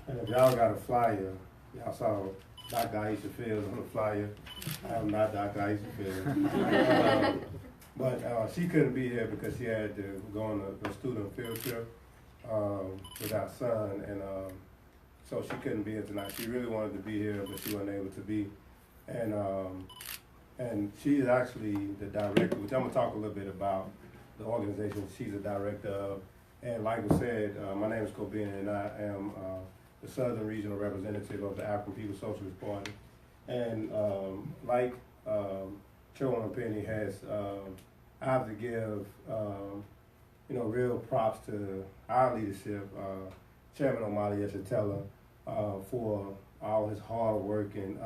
And if y'all got a flyer, y'all saw Dr. Aisha Fields on the flyer. I am not Dr. Aisha Fields. But she couldn't be here because she had to go on a student field trip with our son, and so she couldn't be here tonight. She really wanted to be here, but she wasn't able to be. And she is actually the director, which I'm gonna talk a little bit about the organization she's a director of. And like I said, my name is Kobina, and I am the Southern Regional Representative of the African People's Socialist Party. And like Chairwoman Penny has, I have to give real props to our leadership, Chairman Omali Yeshatella, for all his hard work and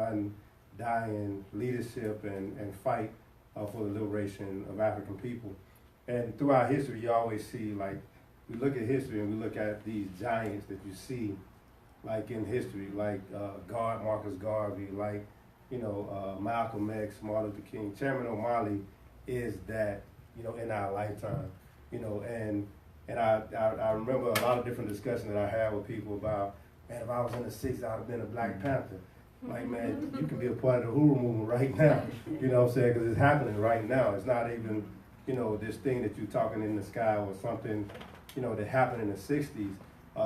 undying leadership and fight for the liberation of African people. And throughout history, you always see, like, we look at history and we look at these giants that you see, like in history, like Marcus Garvey, like, Malcolm X, Martin Luther King. Chairman O'Malley is that, in our lifetime, and I remember a lot of different discussions that I had with people about, man, if I was in the 60s, I'd have been a Black Panther. Like, man, you can be a part of the Uhuru movement right now, you know what I'm saying, because it's happening right now. It's not even, this thing that you're talking in the sky or something, that happened in the 60s.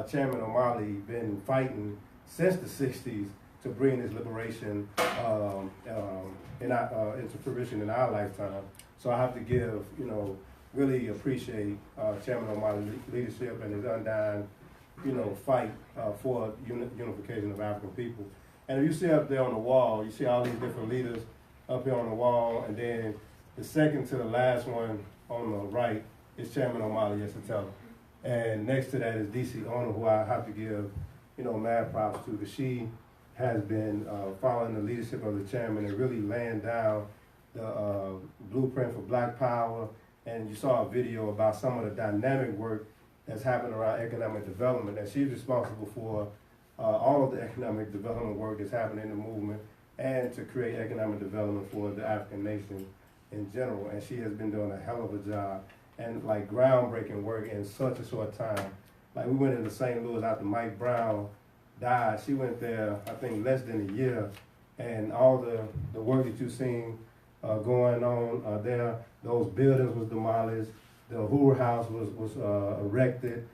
Chairman O'Malley been fighting since the 60s to bring this liberation into fruition in our lifetime. So I have to give, really appreciate Chairman O'Malley's leadership and his undying, fight for unification of African people. And if you see up there on the wall, you see all these different leaders up here on the wall, and then the second to the last one on the right is Chairman Omali Yeshatella. And next to that is DC Owner, who I have to give, mad props to, because she has been following the leadership of the chairman and really laying down the blueprint for Black Power. And you saw a video about some of the dynamic work that's happening around economic development, and she's responsible for all of the economic development work that's happening in the movement and to create economic development for the African nation in general. And she has been doing a hell of a job and like groundbreaking work in such a short time. Like, we went into St. Louis after Mike Brown died. She went there, I think, less than a year, and all the work that you've seen going on there, those buildings was demolished, the Uhuru house was erected,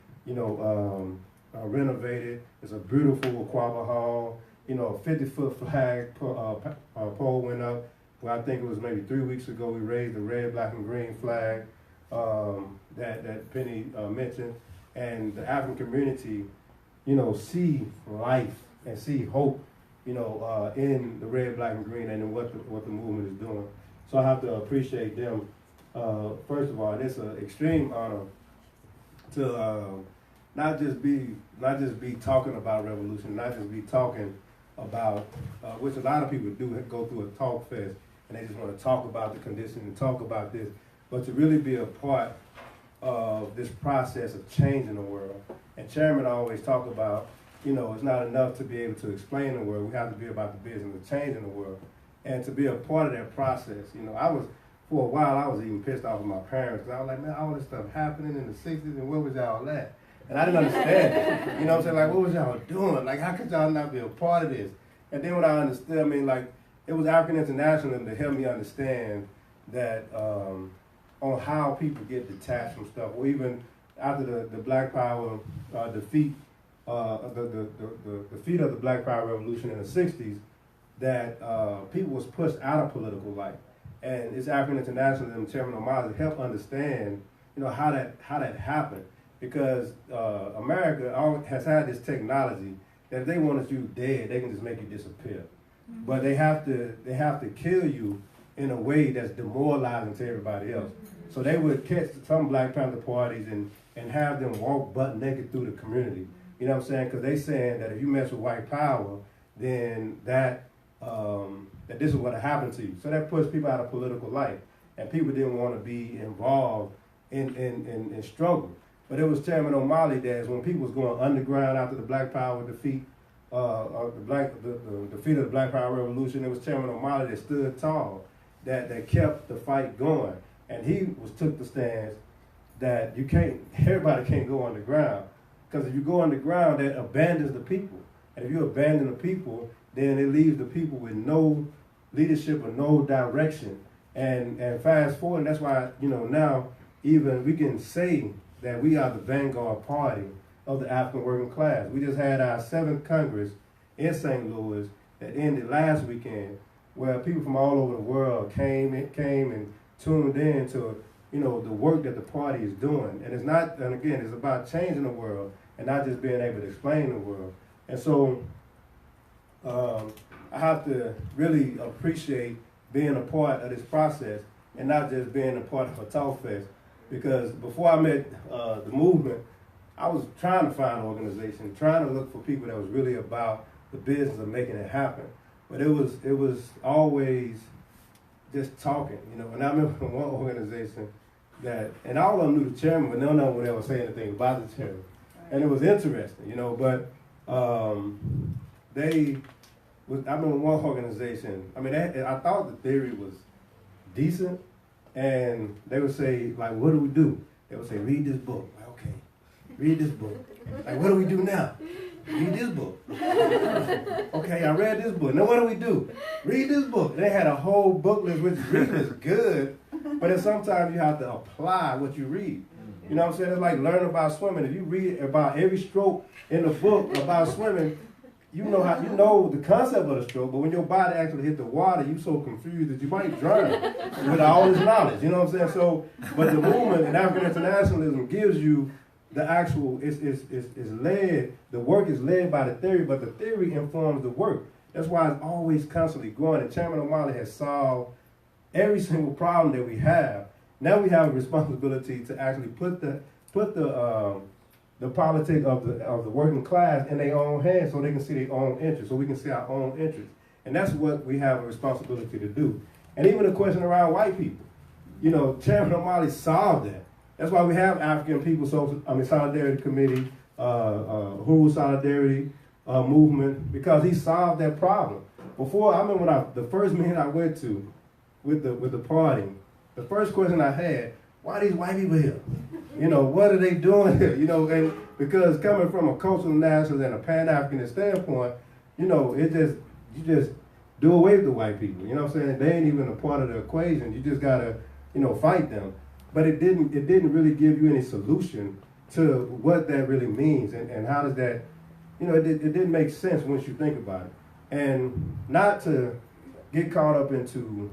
renovated. It's a beautiful Aquaba Hall. A 50-foot flag pole went up. Well, I think it was maybe 3 weeks ago. We raised the red, black, and green flag that Penny mentioned. And the African community, see life and see hope, in the red, black, and green, and in what the movement is doing. So I have to appreciate them. First of all, it's an extreme honor to not just be talking about revolution, not just be talking about which a lot of people do go through a talk fest and they just want to talk about the condition and talk about this, but to really be a part of this process of changing the world. And Chairman always talk about, it's not enough to be able to explain the world. We have to be about the business of changing the world, and to be a part of that process. For a while, I was even pissed off with my parents, because I was like, man, all this stuff happening in the 60s, and where was y'all at? And I didn't understand it. You know what I'm saying? Like, what was y'all doing? Like, how could y'all not be a part of this? And then when I understood, it was African International to help me understand that on how people get detached from stuff, or even after the Black Power defeat, the defeat of the Black Power Revolution in the 60s, that people was pushed out of political life. And it's African International and Chairman O'Malley help understand, how that happened. Because America has had this technology that if they wanted you dead, they can just make you disappear. Mm-hmm. But they have to kill you in a way that's demoralizing to everybody else. Mm-hmm. So they would catch some Black Panther parties and have them walk butt naked through the community. You know what I'm saying? Because they saying that if you mess with white power, then that this is what happened to you. So that pushed people out of political life, and people didn't want to be involved in struggle. But it was Chairman O'Malley that when people was going underground after the Black Power defeat, the defeat of the Black Power Revolution, it was Chairman O'Malley that stood tall, that kept the fight going. And he took the stance that everybody can't go underground. Because if you go underground, that abandons the people. And if you abandon the people, then it leaves the people with no leadership or no direction. And fast forward, and that's why, now even we can say that we are the vanguard party of the African working class. We just had our 7th Congress in St. Louis that ended last weekend, where people from all over the world came and tuned in to, the work that the party is doing. And again, it's about changing the world and not just being able to explain the world. And so I have to really appreciate being a part of this process and not just being a part of a talk fest. Because before I met the movement, I was trying to find an organization, trying to look for people that was really about the business of making it happen. But it was always just talking, And I remember one organization and all of them knew the chairman, but none of them would ever say anything about the chairman. And it was interesting, but I remember one organization, I thought the theory was decent, and they would say, like, what do we do? They would say, read this book. Like, okay, read this book. Like, what do we do now? Read this book. Okay, I read this book. Now what do we do? Read this book. They had a whole book list, which reading is good, but then sometimes you have to apply what you read. You know what I'm saying? It's like learning about swimming. If you read about every stroke in the book about swimming, you know the concept of the stroke, but when your body actually hit the water, you so confused that you might drown with all this knowledge. You know what I'm saying? So, but the movement in African internationalism gives you the actual, it's led, the work is led by the theory, but the theory informs the work. That's why it's always constantly growing. And Chairman O'Malley has solved every single problem that we have. Now we have a responsibility to actually put the politics of the working class in their own hands so they can see their own interests, so we can see our own interests. And that's what we have a responsibility to do. And even the question around white people, Chairman O'Malley solved that. That's why we have African People Solidarity Committee, Uhuru Solidarity Movement, because he solved that problem. Before, I remember the first meeting I went to with the party, the first question I had, why are these white people here? What are they doing here? And because coming from a cultural nationalist and a Pan-Africanist standpoint, you just do away with the white people. You know what I'm saying? They ain't even a part of the equation. You just gotta, fight them. But it didn't really give you any solution to what that really means and how does that, it didn't make sense once you think about it. And not to get caught up into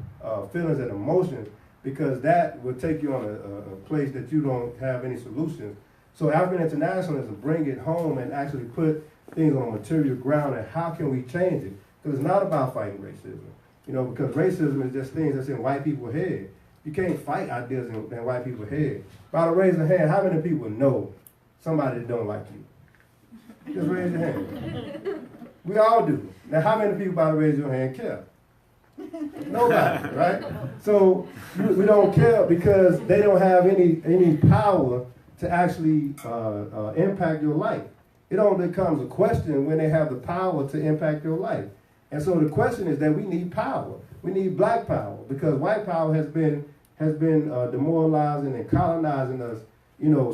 feelings and emotions, because that will take you on a place that you don't have any solutions. So African internationalism, bring it home and actually put things on material ground, and how can we change it? Because it's not about fighting racism, because racism is just things that's in white people's head. You can't fight ideas in white people's head. By the raise of hand, how many people know somebody that don't like you? Just raise your hand. We all do. Now, how many people, by the raise your hand, care? Nobody, right? So we don't care because they don't have any power to actually impact your life. It only becomes a question when they have the power to impact your life. And so the question is that we need power. We need black power, because white power has been demoralizing and colonizing us,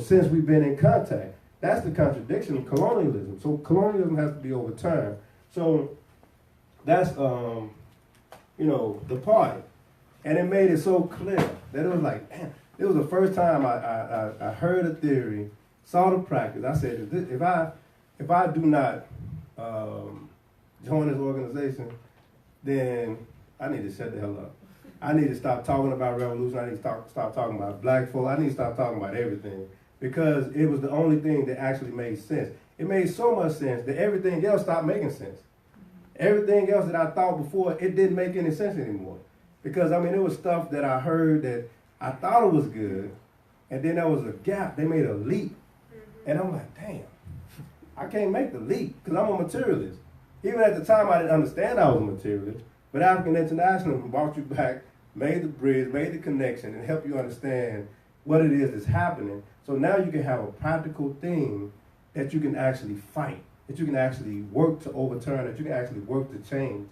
since we've been in contact. That's the contradiction of colonialism. So colonialism has to be overturned. So that's the party. And it made it so clear that it was like, man, it was the first time I heard a theory, saw the practice. I said, if I do not join this organization, then I need to shut the hell up. I need to stop talking about revolution. I need to stop talking about black folk. I need to stop talking about everything, because it was the only thing that actually made sense. It made so much sense that everything else stopped making sense. Everything else that I thought before, it didn't make any sense anymore. Because, it was stuff that I heard that I thought it was good, and then there was a gap. They made a leap. And I'm like, damn, I can't make the leap because I'm a materialist. Even at the time, I didn't understand I was a materialist. But African Internationalism brought you back, made the bridge, made the connection, and helped you understand what it is that's happening. So now you can have a practical thing that you can actually fight, that you can actually work to overturn, that you can actually work to change.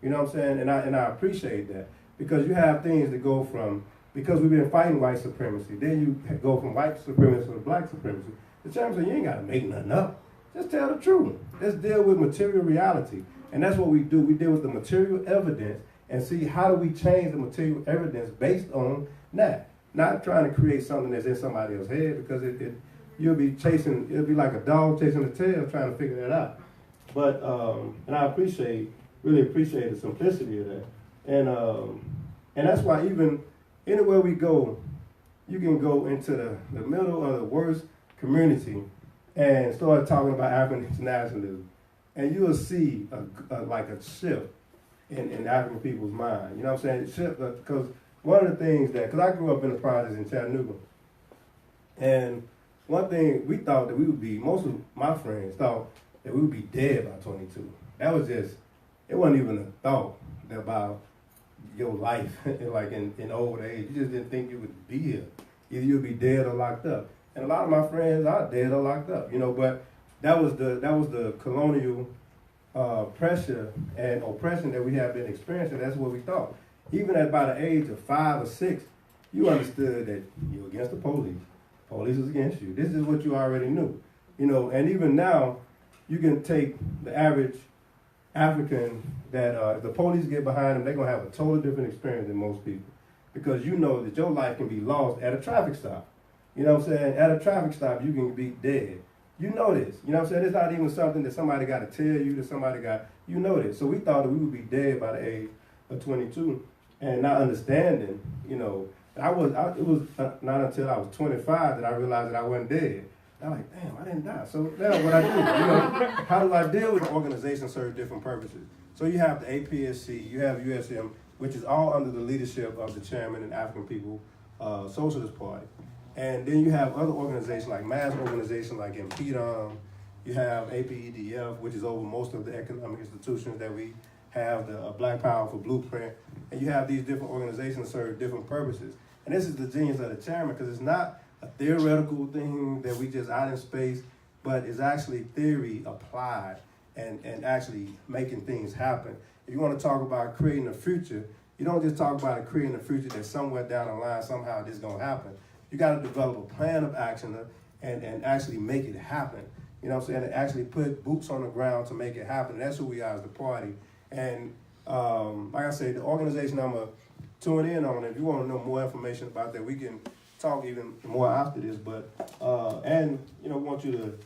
You know what I'm saying? And I appreciate that, because you have things that go from, because we've been fighting white supremacy, then you go from white supremacy to black supremacy. The chairman said, you ain't got to make nothing up. just tell the truth. Let's deal with material reality. And that's what we do. We deal with the material evidence and see how do we change the material evidence based on that. Not trying to create something that's in somebody else's head, because you'll be chasing, it'll be like a dog chasing a tail trying to figure that out. But, and I really appreciate the simplicity of that. And that's why even anywhere we go, you can go into the middle of the worst community and start talking about African internationalism. And you'll see like a shift in African people's mind. You know what I'm saying? Shift, because one of the things because I grew up in the projects in Chattanooga, and one thing we thought that we would be, most of my friends thought that we would be dead by 22. That was just, it wasn't even a thought about your life, like in old age. You just didn't think you would be here. Either you'd be dead or locked up. And a lot of my friends are dead or locked up, but that was the colonial pressure and oppression that we have been experiencing. That's what we thought. Even at about the age of 5 or 6, you understood that you're against the police. Police is against you. This is what you already knew. And even now, you can take the average African that if the police get behind them, they're going to have a totally different experience than most people. Because you know that your life can be lost at a traffic stop. You know what I'm saying? At a traffic stop, you can be dead. You know this. You know what I'm saying? It's not even something that somebody got to tell you, you know this. So we thought that we would be dead by the age of 22. And not understanding, it was not until I was 25 that I realized that I wasn't dead. I'm like, damn, I didn't die. So now what I do, how do I deal with organizations serve different purposes? So you have the APSC, you have USM, which is all under the leadership of the chairman and African People Socialist Party. And then you have other organizations like mass organizations like MPDOM, you have APEDF, which is over most of the economic institutions that we have, the Black Power for Blueprint, and you have these different organizations serve different purposes. And this is the genius of the chairman, because it's not a theoretical thing that we just out in space, but it's actually theory applied and actually making things happen. If you want to talk about creating a future, you don't just talk about creating a future that somewhere down the line, somehow this is going to happen. You got to develop a plan of action and actually make it happen. You know what I'm saying? And actually put boots on the ground to make it happen. That's who we are as the party. And like I said, the organization I'm going to tune in on, if you want to know more information about that, we can talk even more after this. But, and, want you to,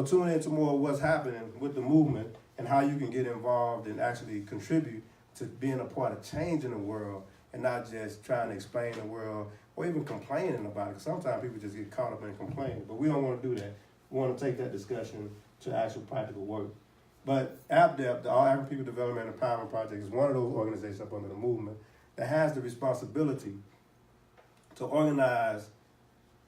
tune into more of what's happening with the movement and how you can get involved and actually contribute to being a part of changing the world and not just trying to explain the world or even complaining about it. Because sometimes people just get caught up in complaining. But we don't want to do that. We want to take that discussion to actual practical work. But APDEP, the All African People Development and Empowerment Project, is one of those organizations up under the movement that has the responsibility to organize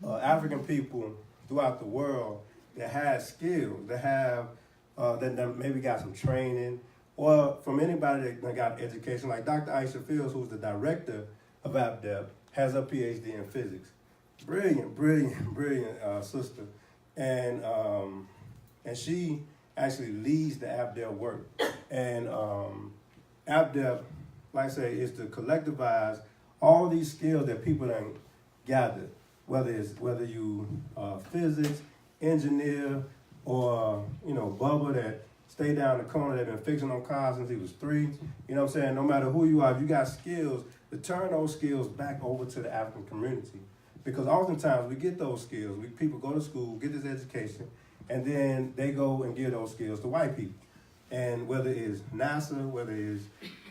African people throughout the world that has skills, that have that maybe got some training, or from anybody that got education, like Dr. Aisha Fields, who's the director of APDEP, has a PhD in physics. Brilliant sister. And she actually leads the APDEP work. And APDEP, like I say, is to collectivize all these skills that people done gathered, whether you physics, engineer, or Bubba that stay down the corner that been fixing on cars since he was 3. You know what I'm saying? No matter who you are, if you got skills, to turn those skills back over to the African community. Because oftentimes we get those skills. People go to school, get this education, and then they go and give those skills to white people. And whether it's NASA, whether it's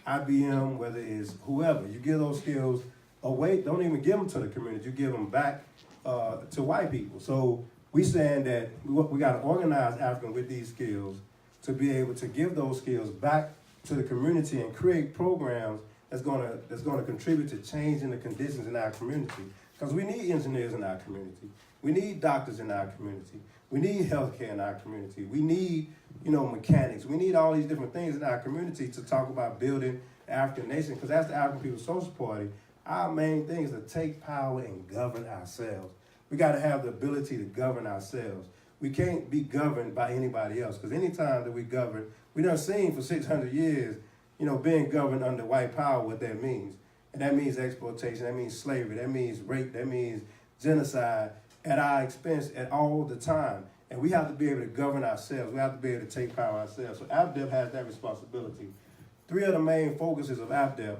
IBM, whether it's whoever, you give those skills away. Don't even give them to the community. You give them back to white people. So we saying that we got to organize African with these skills to be able to give those skills back to the community and create programs that's gonna contribute to changing the conditions in our community. Because we need engineers in our community. We need doctors in our community. We need healthcare in our community. We need, mechanics. We need all these different things in our community to talk about building the African nation, because that's the African People's Social Party. Our main thing is to take power and govern ourselves. We got to have the ability to govern ourselves. We can't be governed by anybody else, because anytime that we govern, we done seen for 600 years, being governed under white power, what that means. And that means exploitation, that means slavery, that means rape, that means genocide at our expense at all the time. And we have to be able to govern ourselves. We have to be able to take power ourselves. So AFDEP has that responsibility. Three of the main focuses of AFDEP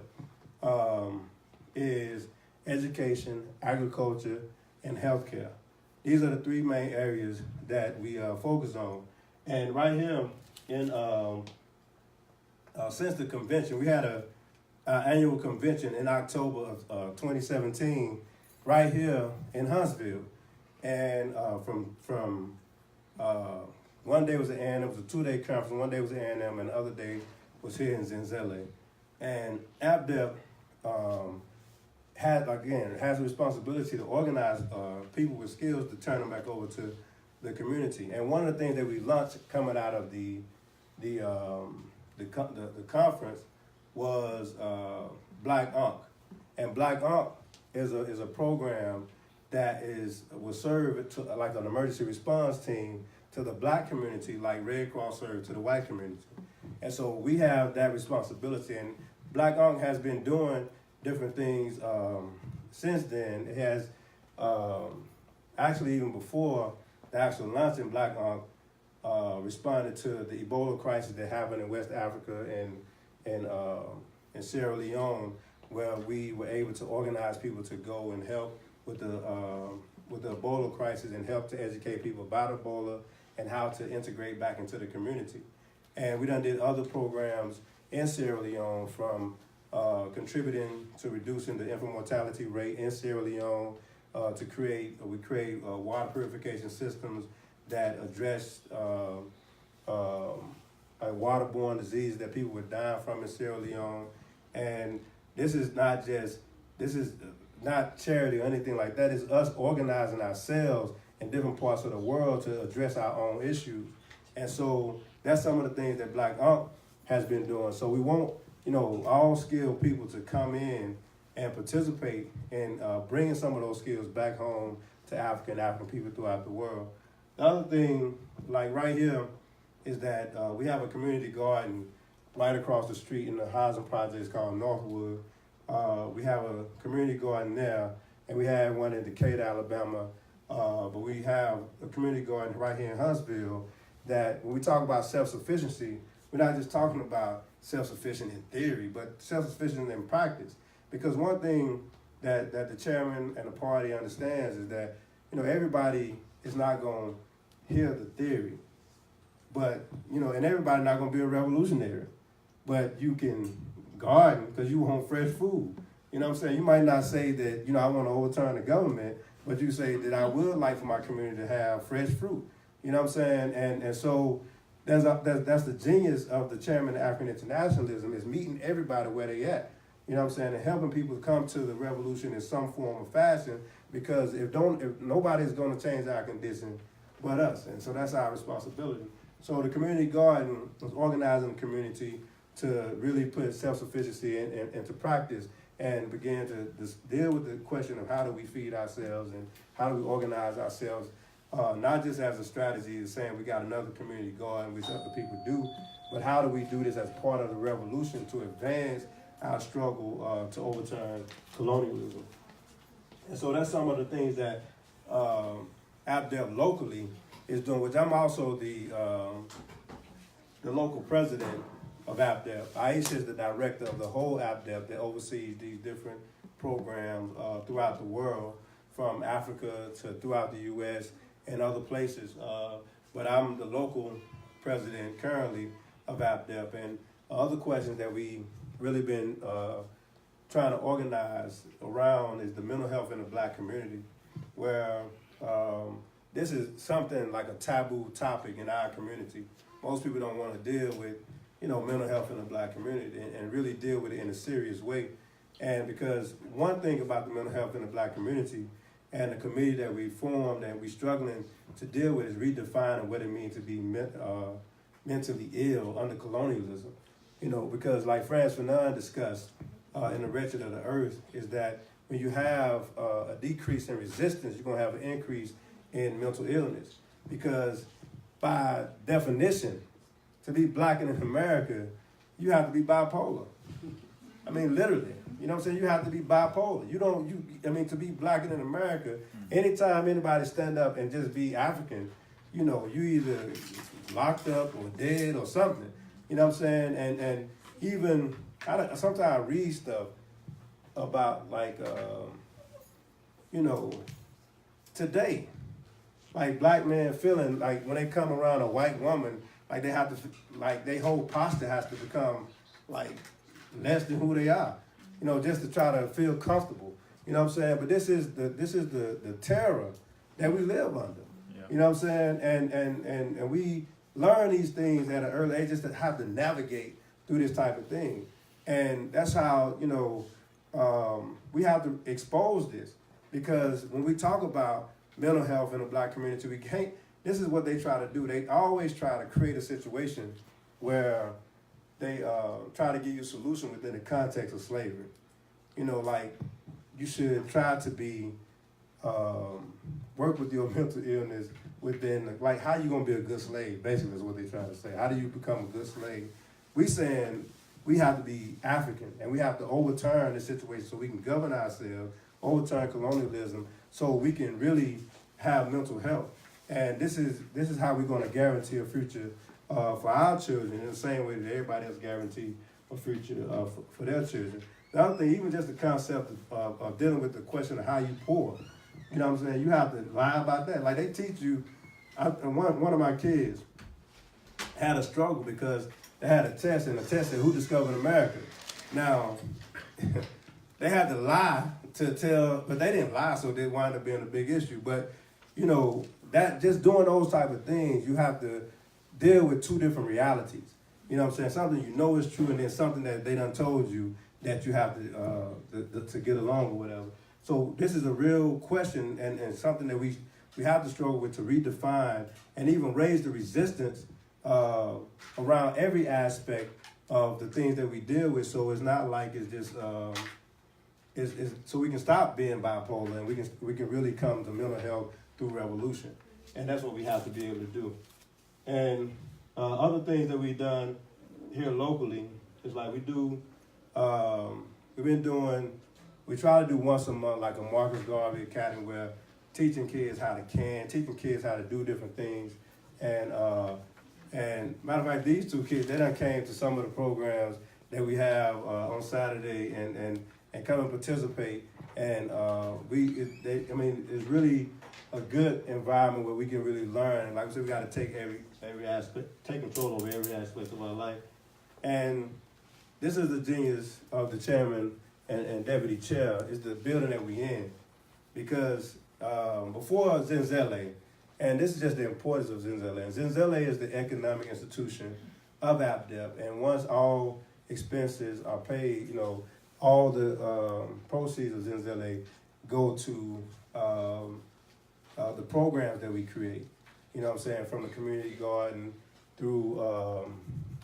is education, agriculture, and healthcare. These are the three main areas that we focus on. And right here, in since the convention, we had an annual convention in October of 2017, right here in Huntsville. And from one day was at A&M, it was a 2-day conference. One day was at A&M, and the other day was here in Zenzele. And AFDEP has a responsibility to organize people with skills to turn them back over to the community. And one of the things that we launched coming out of the conference was Black Ankh. And Black Ankh is a program that will serve to, like an emergency response team to the black community, like Red Cross served to the white community. And so we have that responsibility. And Black Ankh has been doing different things since then. It has actually, even before the actual launch in Black Ankh, responded to the Ebola crisis that happened in West Africa and in Sierra Leone, where we were able to organize people to go and help with the Ebola crisis and help to educate people about Ebola and how to integrate back into the community. And we done did other programs in Sierra Leone, from contributing to reducing the infant mortality rate in Sierra Leone, we create water purification systems that address waterborne disease that people were dying from in Sierra Leone. And this is not charity or anything like that. It's us organizing ourselves in different parts of the world to address our own issues. And so that's some of the things that Black Ankh has been doing. So we want, all skilled people to come in and participate in bringing some of those skills back home to African people throughout the world. The other thing, like right here, is that we have a community garden right across the street in the housing project called Northwood. We have a community garden there, and we have one in Decatur, Alabama. But we have a community garden right here in Huntsville that, when we talk about self-sufficiency, we're not just talking about self-sufficient in theory, but self-sufficient in practice. Because one thing that the chairman and the party understands is that, everybody is not going to hear the theory, but, and everybody's not going to be a revolutionary, but you can garden because you want fresh food. You know what I'm saying? You might not say that, I want to overturn the government, but you say that I would like for my community to have fresh fruit. You know what I'm saying? And so that's the genius of the chairman of African Internationalism, is meeting everybody where they at. You know what I'm saying? And helping people come to the revolution in some form or fashion, because if nobody's going to change our condition but us. And so that's our responsibility. So the community garden was organizing the community to really put self-sufficiency into practice and begin to deal with the question of how do we feed ourselves and how do we organize ourselves, not just as a strategy of saying we got another community garden, which other people do, but how do we do this as part of the revolution to advance our struggle to overturn colonialism. And so that's some of the things that AFDEP locally is doing, which I'm also the local president of AFDEP. Aisha is the director of the whole AFDEP that oversees these different programs throughout the world, from Africa to throughout the U.S. and other places. But I'm the local president currently of AFDEP. And other questions that we really been trying to organize around is the mental health in the black community, where this is something like a taboo topic in our community. Most people don't want to deal with, mental health in the black community and really deal with it in a serious way. And because one thing about the mental health in the black community and the committee that we formed and we're struggling to deal with is redefining what it means to be mentally ill under colonialism. Because like Frantz Fanon discussed in The Wretched of the Earth, is that when you have a decrease in resistance, you're going to have an increase in mental illness. Because by definition, to be black in America, you have to be bipolar. I mean, literally. You know what I'm saying? You have to be bipolar. To be black in America, anytime anybody stand up and just be African, you know, you either locked up or dead or something. You know what I'm saying? And even sometimes I read stuff about like you know, today, like black men feeling like when they come around a white woman, like they have to, like their whole posture has to become like less than who they are, you know, just to try to feel comfortable. You know what I'm saying? But this is the terror that we live under. Yeah. You know what I'm saying? And we learn these things at an early age just to have to navigate through this type of thing. And that's how, you know, we have to expose this, because when we talk about mental health in the black community, we can't, this is what they try to do. They always try to create a situation where they try to give you a solution within the context of slavery. You know, like you should try to be, work with your mental illness within, like how you gonna be a good slave, basically is what they're trying to say. How do you become a good slave? We saying we have to be African and we have to overturn the situation so we can govern ourselves, overturn colonialism, so we can really have mental health. And this is how we're going to guarantee a future for our children in the same way that everybody else guaranteed a future for their children. The other thing, even just the concept of dealing with the question of how you poor, you know what I'm saying? You have to lie about that. Like they teach you, one of my kids had a struggle because they had a test, and the test said, who discovered America? Now, they had to lie to tell, but they didn't lie, so they wound up being a big issue. But, you know, that just doing those type of things, you have to deal with two different realities. You know what I'm saying? Something you know is true, and then something that they done told you that you have to get along or whatever. So this is a real question and something that we have to struggle with to redefine and even raise the resistance around every aspect of the things that we deal with. So it's not like it's just so we can stop being bipolar and we can really come to mental health through revolution, and that's what we have to be able to do. And other things that we've done here locally is like we try to do once a month like a Marcus Garvey Academy where teaching kids how to can, teaching kids how to do different things. And matter of fact, these two kids, they done came to some of the programs that we have on Saturday and come and participate. And it's really a good environment where we can really learn. Like I said, we got to take every aspect, take control over every aspect of our life. And this is the genius of the chairman and deputy chair, is the building that we in. Because before Zenzele, and this is just the importance of Zenzele. And Zenzele is the economic institution of APDEP. And once all expenses are paid, you know, all the proceeds of Zenzele go to the programs that we create. You know what I'm saying? From the community garden through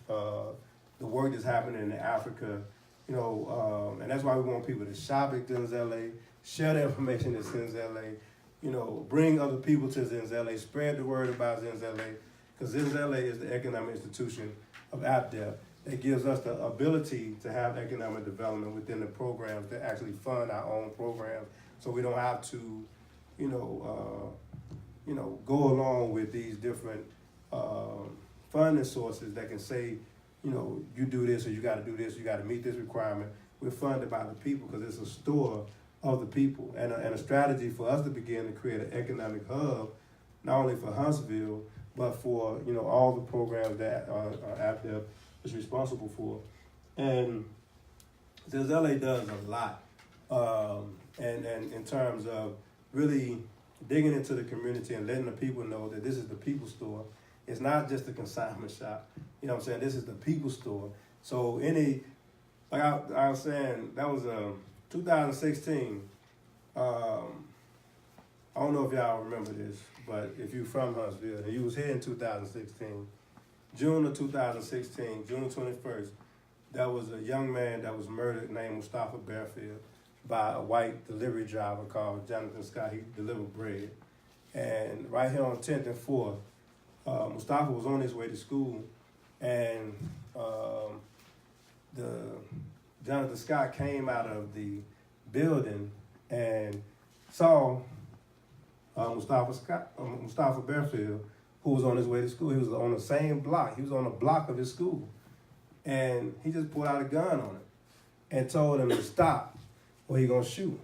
the work that's happening in Africa, you know, and that's why we want people to shop at Zenzele, share the information at Zenzele, you know, bring other people to Zenzele, spread the word about Zenzele, because Zenzele is the economic institution of APDEP that gives us the ability to have economic development within the programs that actually fund our own programs, so we don't have to, you know, go along with these different funding sources that can say, you know, you do this or you got to do this, you got to meet this requirement. We're funded by the people because it's a store of the people, and a strategy for us to begin to create an economic hub, not only for Huntsville, but for, you know, all the programs that APDEP is responsible for. And Zenzele does a lot, and in terms of really digging into the community and letting the people know that this is the people's store. It's not just a consignment shop. You know what I'm saying? This is the people's store. So like I was saying, that was 2016. I don't know if y'all remember this, but if you're from Huntsville and you was here in 2016, June of 2016, June 21st, there was a young man that was murdered named Mustafa Bearfield by a white delivery driver called Jonathan Scott. He delivered bread. And right here on 10th and 4th, Mustafa was on his way to school, and Jonathan Scott came out of the building and saw Mustafa Bearfield, who was on his way to school. He was on the same block. He was on the block of his school. And he just pulled out a gun on him and told him to stop or he gonna shoot.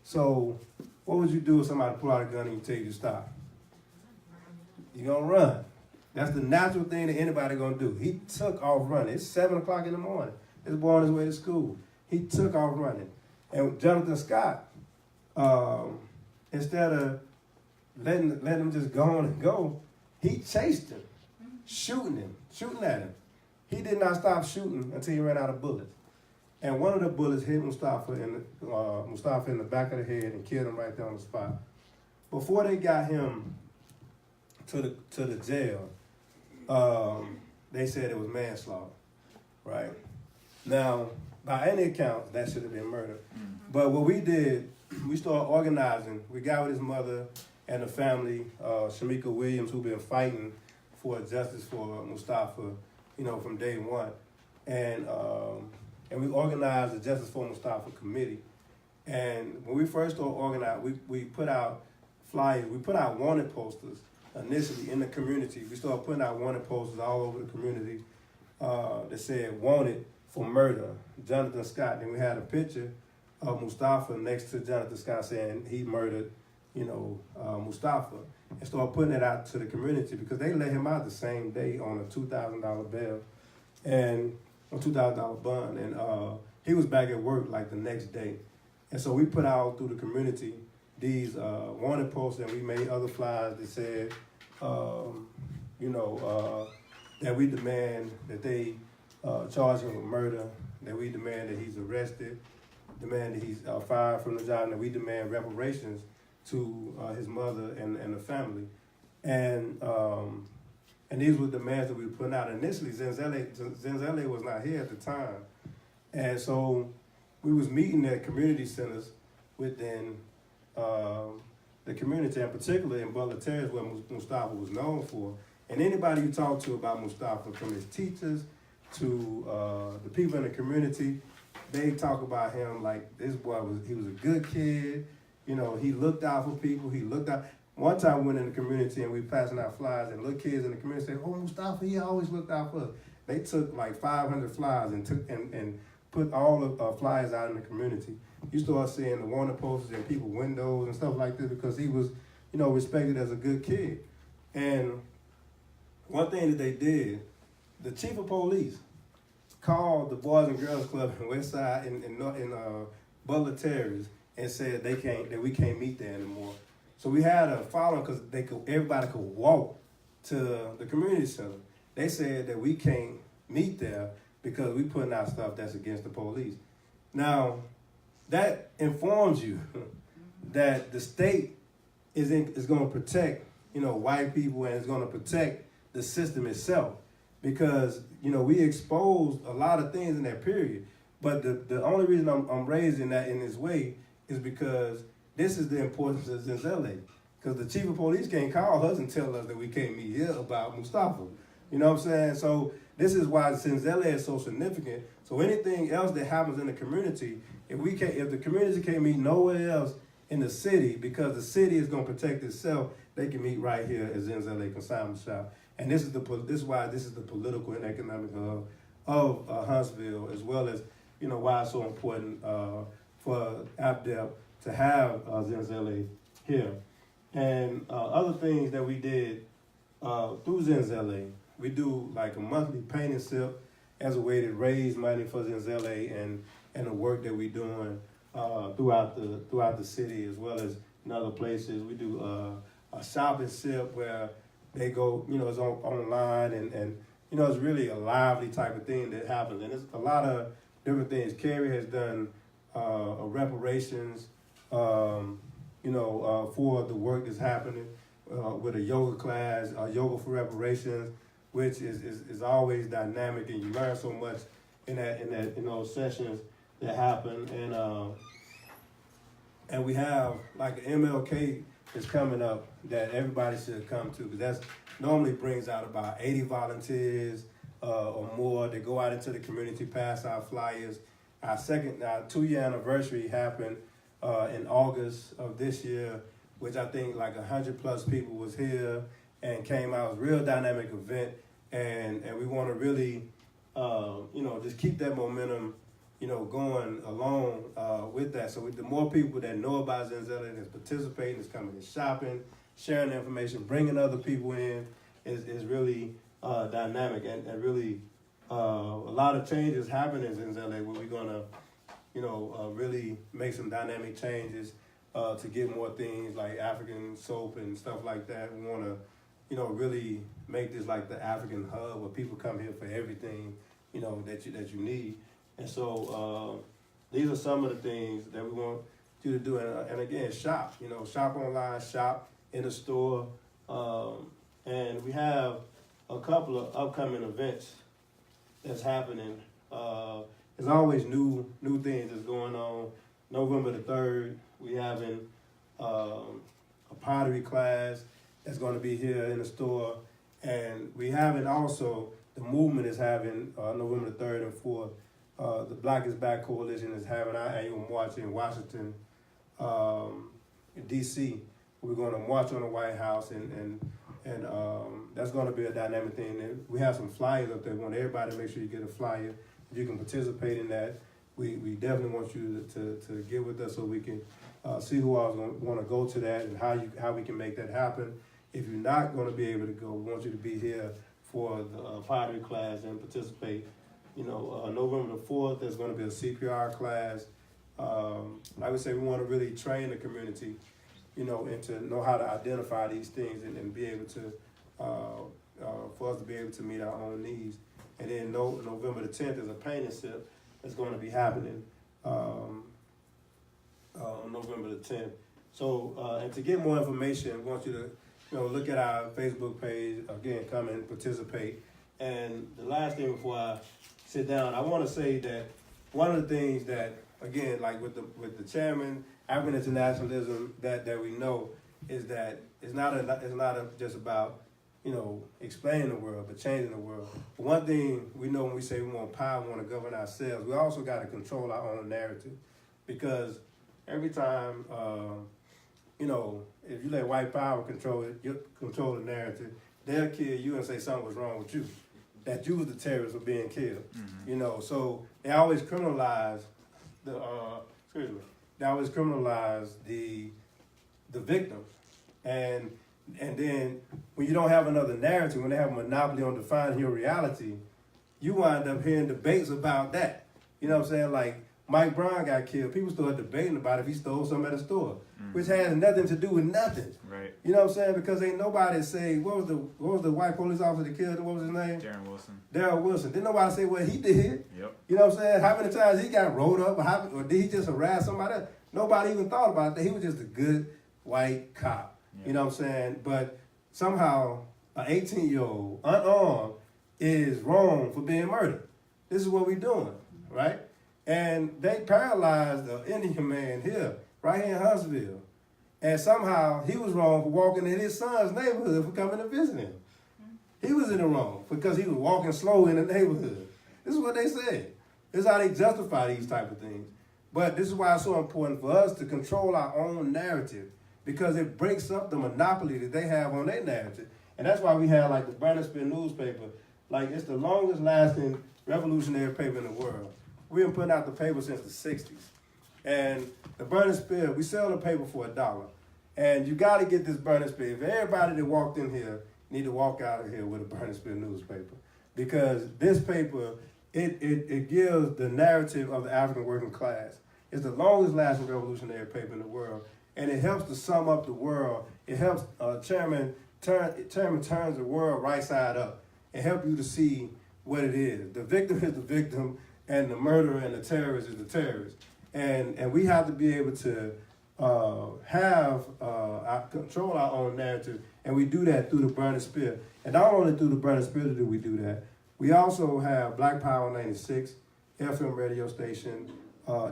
So what would you do if somebody pull out a gun and you tell you to stop? You gonna run. That's the natural thing that anybody gonna do. He took off running. It's 7 o'clock in the morning. This boy on his way to school. He took off running. And Jonathan Scott, instead of letting him just go on and go, he chased him, shooting at him. He did not stop shooting until he ran out of bullets. And one of the bullets hit Mustafa in the back of the head and killed him right there on the spot. Before they got him to the jail, they said it was manslaughter, right? Now, by any account, that should have been murder. But what we did, we started organizing. We got with his mother and the family, Shamika Williams, who've been fighting for justice for Mustafa, from day one. And we organized the Justice for Mustafa Committee. And when we first started organizing, we put out flyers, we put out wanted posters initially in the community. We started putting out wanted posters all over the community that said wanted for murder, Jonathan Scott. Then we had a picture of Mustafa next to Jonathan Scott saying he murdered, Mustafa, and started putting it out to the community because they let him out the same day on a $2,000 bail and a $2,000 bond. And he was back at work like the next day. And so we put out through the community these wanted posters, and we made other flyers that said, that we demand that they charge him with murder, that we demand that he's arrested, demand that he's fired from the job, and that we demand reparations to his mother and the family. And these were demands that we were putting out. Initially, Zenzele was not here at the time. And so we was meeting at community centers within the community, and particularly in Butler Terrace, where Mustafa was known for. And anybody you talk to about Mustafa, from his teachers to the people in the community, they talk about him like this boy he was a good kid. He looked out for people. He looked out. One time we went in the community and we passing out flyers, and little kids in the community said, "Oh, Mustafa, he always looked out for us." They took like 500 flyers and put all the flyers out in the community. You start seeing the wanted posters in people's windows and stuff like this because he was, respected as a good kid. And one thing that they did, the chief of police called the Boys and Girls Club in West Side in Butler Terrace and said that we can't meet there anymore. So we had a following because everybody could walk to the community center. They said that we can't meet there because we putting out stuff that's against the police. Now, that informs you that the state is going to protect, white people, and is going to protect the system itself, because we exposed a lot of things in that period. But the only reason I'm raising that in this way is because this is the importance of Zenzele, because the chief of police can't call us and tell us that we can't meet here about Mustafa. You know what I'm saying? So this is why Zenzele is so significant. So anything else that happens in the community, if the community can't meet nowhere else in the city, because the city is going to protect itself, they can meet right here at Zenzele Consignment Shop. And this is why this is the political and economic hub of Huntsville, as well as why it's so important for APDEP to have Zenzele here. And other things that we did through Zenzele, we do like a monthly paint and sip as a way to raise money for Zenzele and the work that we're doing throughout the city, as well as in other places. We do a shop and sip where they go, it's online, and it's really a lively type of thing that happens. And it's a lot of different things. Carrie has done a reparations, for the work that's happening with a yoga class, Yoga for Reparations, which is always dynamic, and you learn so much in those sessions that happen. And we have like an MLK is coming up that everybody should come to, because that's normally brings out about 80 volunteers or more. They go out into the community, pass out flyers. Our 2-year anniversary happened in August of this year, which I think like 100+ people was here, and came out. It was a real dynamic event, and we want to really, just keep that momentum, going along with that. So the more people that know about Zenzele, that's participating, that's coming and shopping, sharing the information, bringing other people in, is really dynamic, and really a lot of changes happening in Zenzele where we're gonna, really make some dynamic changes to get more things like African soap and stuff like that. We want to, really make this like the African hub where people come here for everything, that you need. And so these are some of the things that we want you to do. And again, shop, shop online, shop in the store. And we have a couple of upcoming events that's happening. There's always new things that's going on. November the 3rd, we having a pottery class that's going to be here in the store. And we having also, the movement is having November the 3rd and 4th. The Black is Back Coalition is having our annual march in Washington, D.C. We're going to march on the White House, and that's going to be a dynamic thing. And we have some flyers up there. We want everybody to make sure you get a flyer. You can participate in that. We definitely want you to get with us so we can see who else want to go to that and how we can make that happen. If you're not going to be able to go, we want you to be here for the pottery class and participate. November the 4th, there's going to be a CPR class. Like we say, we want to really train the community, and to know how to identify these things and be able to, for us to be able to meet our own needs. And then November the 10th is a painting sip that's going to be happening on November the 10th. So, and to get more information, we want you to, look at our Facebook page. Again, come and participate. And the last thing before I sit down, I want to say that one of the things that, again, like with the chairman, African internationalism, that we know is that it's not just about explaining the world, but changing the world. But one thing we know when we say we want power, we want to govern ourselves, we also got to control our own narrative, because every time if you let white power control the narrative, they'll kill you and say something was wrong with you, that you was the terrorist for being killed. Mm-hmm. So they always criminalize the victim, and then when you don't have another narrative, when they have a monopoly on defining your reality, you wind up hearing debates about that. You know what I'm saying? Like Mike Brown got killed. People started debating about if he stole something at a store, which has nothing to do with nothing. Right. You know what I'm saying? Because ain't nobody say what was the white police officer that killed him? What was his name? Darren Wilson. Didn't nobody say what he did? Yep. You know what I'm saying? How many times he got rolled up, or did he just harass somebody else? Nobody even thought about that. He was just a good white cop. Yep. You know what I'm saying? But somehow an 18-year-old unarmed is wrong for being murdered. This is what we're doing, right? And they paralyzed the Indian man here, right here in Huntsville. And somehow he was wrong for walking in his son's neighborhood for coming to visit him. He was in the wrong because he was walking slow in the neighborhood. This is what they said. This is how they justify these type of things. But this is why it's so important for us to control our own narrative, because it breaks up the monopoly that they have on their narrative. And that's why we have like the Burning Spear newspaper. Like, it's the longest lasting revolutionary paper in the world. We've been putting out the paper since the 60s. And the Burning Spear, we sell the paper for $1. And you got to get this Burning Spear. If everybody that walked in here need to walk out of here with a Burning Spear newspaper. Because this paper, it gives the narrative of the African working class. It's the longest lasting revolutionary paper in the world. And it helps to sum up the world. It helps Chairman turns the world right side up and help you to see what it is. The victim is the victim, and the murderer and the terrorist is the terrorist. And we have to be able to control our own narrative, and we do that through the Burning Spear. And not only through the Burning Spear do we do that, we also have Black Power 96, FM radio station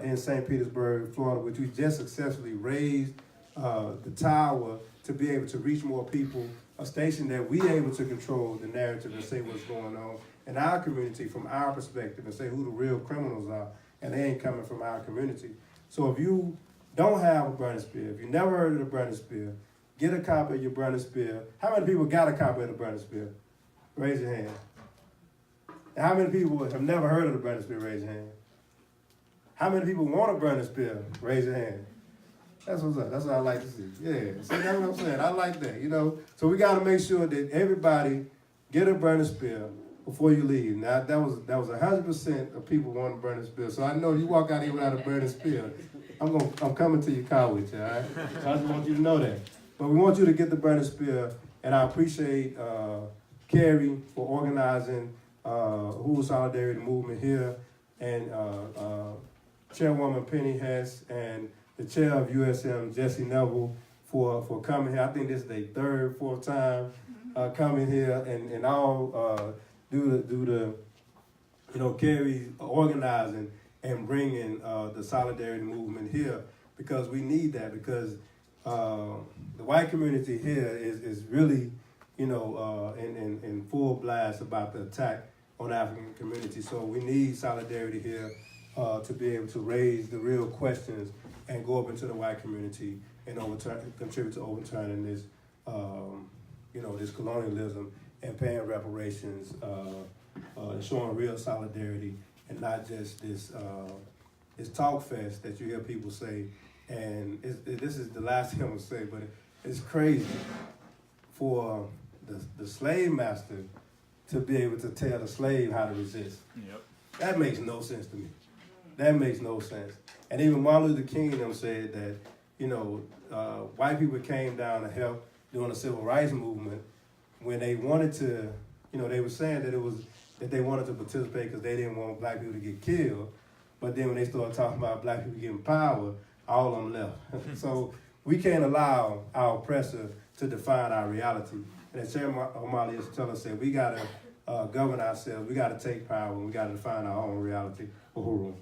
in St. Petersburg, Florida, which we just successfully raised the tower to be able to reach more people, a station that we able to control the narrative and say what's going on in our community from our perspective and say who the real criminals are, and they ain't coming from our community. So if you don't have a Burning Spear, if you never heard of the Burning Spear, get a copy of your burning spear. How many people got a copy of the burning spear? Raise your hand. And how many people have never heard of the burning spear? Raise your hand. How many people want a burning spear? Raise your hand. That's what's up. That's what I like to see. Yeah, see, that's what I'm saying. I like that, you know. So we got to make sure that everybody get a burning spear before you leave. Now, that was 100% of people want a burning spear. So I know you walk out here without a burning spear, I'm coming to your car with you, all right? So I just want you to know that. But we want you to get the burning spear, and I appreciate Carrie for organizing Uhuru Solidarity Movement here, and Chairwoman Penny Hess, and the chair of USM, Jesse Neville, for coming here. I think this is their third, fourth time coming here, and all due to you know, Carrie organizing and bringing the solidarity movement here, because we need that, because the white community here is really, you know, in full blast about the attack on the African community. So we need solidarity here to be able to raise the real questions and go up into the white community and contribute to overturning this, you know, this colonialism and paying reparations, and showing real solidarity, and not just this talk fest that you hear people say. And this is the last thing I'm gonna say, but it's crazy for the slave master to be able to tell the slave how to resist. Yep. That makes no sense to me. That makes no sense. And even Martin Luther King them said that, you know, white people came down to help during the civil rights movement when they wanted to, you know, they were saying that they wanted to participate because they didn't want black people to get killed. But then when they started talking about black people getting power, all of them left. So we can't allow our oppressor to define our reality. And as Chairman O'Malley used to tell us, we got to govern ourselves, we got to take power, and we got to define our own reality. Uhuru.